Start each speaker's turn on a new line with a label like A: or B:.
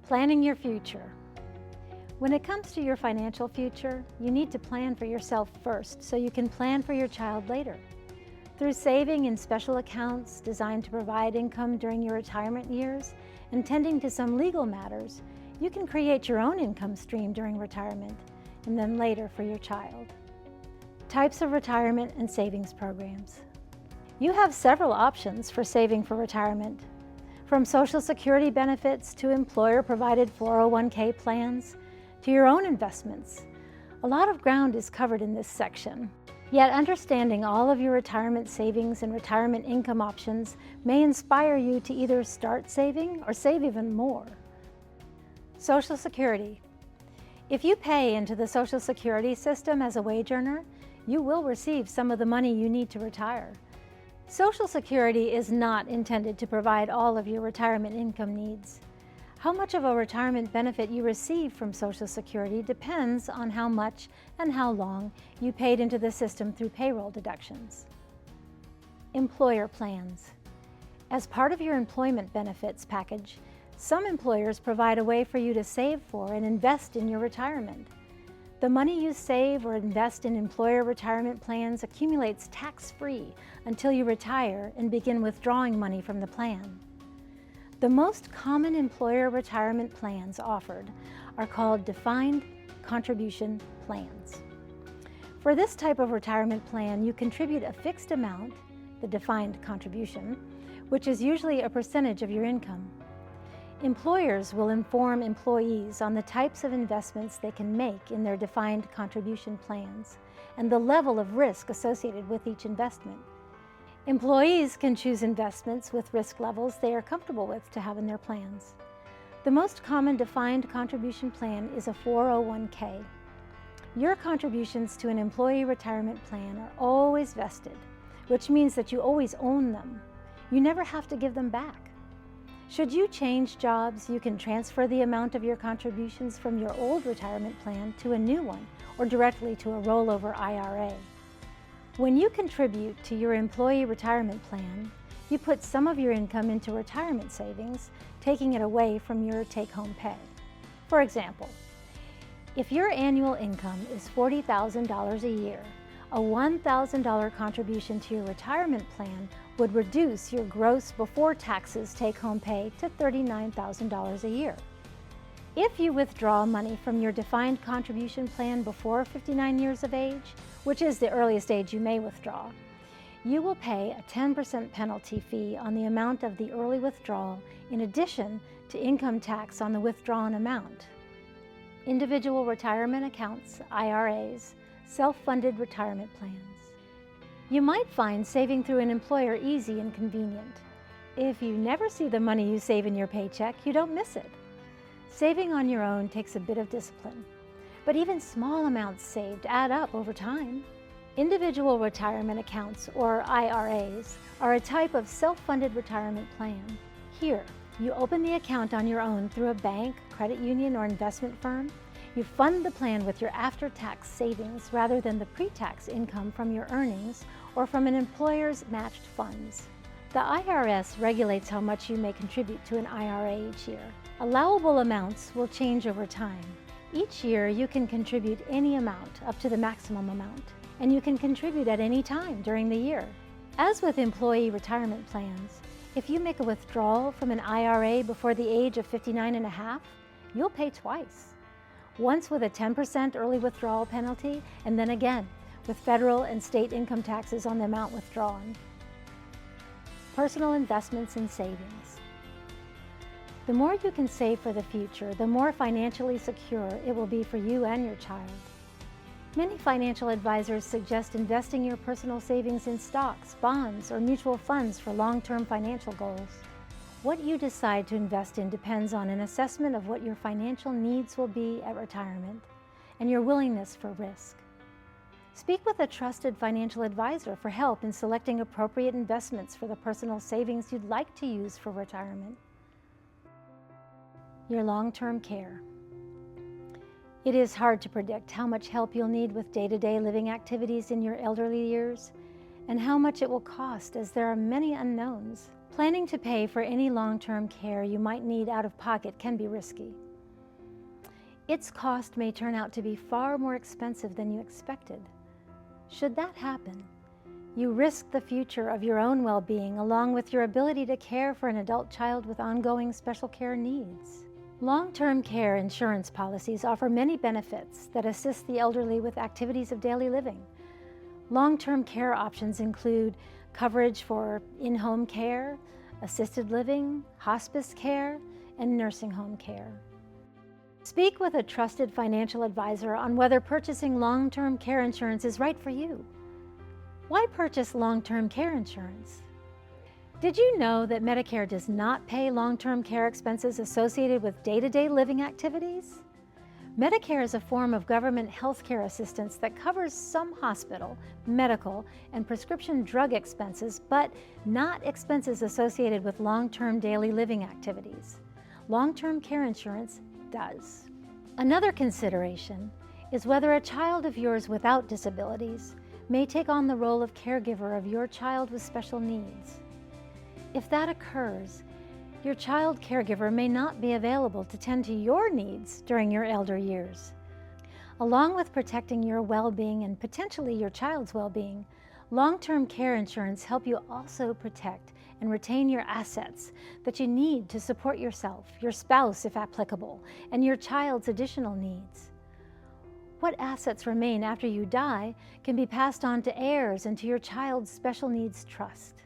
A: Planning your future. When it comes to your financial future, you need to plan for yourself first so you can plan for your child later. Through saving in special accounts designed to provide income during your retirement years and tending to some legal matters, you can create your own income stream during retirement and then later for your child. Types of retirement and savings programs. You have several options for saving for retirement. From Social Security benefits to employer-provided 401k plans to your own investments. A lot of ground is covered in this section. Yet understanding all of your retirement savings and retirement income options may inspire you to either start saving or save even more. Social Security. If you pay into the Social Security system as a wage earner, you will receive some of the money you need to retire. Social Security is not intended to provide all of your retirement income needs. How much of a retirement benefit you receive from Social Security depends on how much and how long you paid into the system through payroll deductions. Employer plans. As part of your employment benefits package, some employers provide a way for you to save for and invest in your retirement. The money you save or invest in employer retirement plans accumulates tax-free until you retire and begin withdrawing money from the plan. The most common employer retirement plans offered are called defined contribution plans. For this type of retirement plan, you contribute a fixed amount, the defined contribution, which is usually a percentage of your income. Employers will inform employees on the types of investments they can make in their defined contribution plans and the level of risk associated with each investment. Employees can choose investments with risk levels they are comfortable with to have in their plans. The most common defined contribution plan is a 401k. Your contributions to an employee retirement plan are always vested, which means that you always own them. You never have to give them back. Should you change jobs, you can transfer the amount of your contributions from your old retirement plan to a new one or directly to a rollover IRA. When you contribute to your employee retirement plan, you put some of your income into retirement savings, taking it away from your take-home pay. For example, if your annual income is $40,000 a year, a $1,000 contribution to your retirement plan would reduce your gross before taxes take-home pay to $39,000 a year. If you withdraw money from your defined contribution plan before 59 years of age, which is the earliest age you may withdraw, you will pay a 10% penalty fee on the amount of the early withdrawal in addition to income tax on the withdrawn amount. Individual retirement accounts, IRAs, self-funded retirement plans. You might find saving through an employer easy and convenient. If you never see the money you save in your paycheck, you don't miss it. Saving on your own takes a bit of discipline, but even small amounts saved add up over time. Individual retirement accounts, or IRAs, are a type of self-funded retirement plan. Here, you open the account on your own through a bank, credit union, or investment firm. You fund the plan with your after-tax savings rather than the pre-tax income from your earnings or from an employer's matched funds. The IRS regulates how much you may contribute to an IRA each year. Allowable amounts will change over time. Each year, you can contribute any amount up to the maximum amount, and you can contribute at any time during the year. As with employee retirement plans, if you make a withdrawal from an IRA before the age of 59 and a half, you'll pay twice. Once with a 10% early withdrawal penalty, and then again with federal and state income taxes on the amount withdrawn. Personal investments and savings. The more you can save for the future, the more financially secure it will be for you and your child. Many financial advisors suggest investing your personal savings in stocks, bonds, or mutual funds for long-term financial goals. What you decide to invest in depends on an assessment of what your financial needs will be at retirement and your willingness for risk. Speak with a trusted financial advisor for help in selecting appropriate investments for the personal savings you'd like to use for retirement. Your long-term care. It is hard to predict how much help you'll need with day-to-day living activities in your elderly years and how much it will cost, as there are many unknowns. Planning to pay for any long-term care you might need out of pocket can be risky. Its cost may turn out to be far more expensive than you expected. Should that happen, you risk the future of your own well-being along with your ability to care for an adult child with ongoing special care needs. Long-term care insurance policies offer many benefits that assist the elderly with activities of daily living. Long-term care options include coverage for in-home care, assisted living, hospice care, and nursing home care. Speak with a trusted financial advisor on whether purchasing long-term care insurance is right for you. Why purchase long-term care insurance? Did you know that Medicare does not pay long-term care expenses associated with day-to-day living activities? Medicare is a form of government health care assistance that covers some hospital, medical, and prescription drug expenses, but not expenses associated with long-term daily living activities. Long-term care insurance does. Another consideration is whether a child of yours without disabilities may take on the role of caregiver of your child with special needs. If that occurs, your child caregiver may not be available to tend to your needs during your elder years. Along with protecting your well-being and potentially your child's well-being, long-term care insurance help you also protect and retain your assets that you need to support yourself, your spouse if applicable, and your child's additional needs. What assets remain after you die can be passed on to heirs and to your child's special needs trust.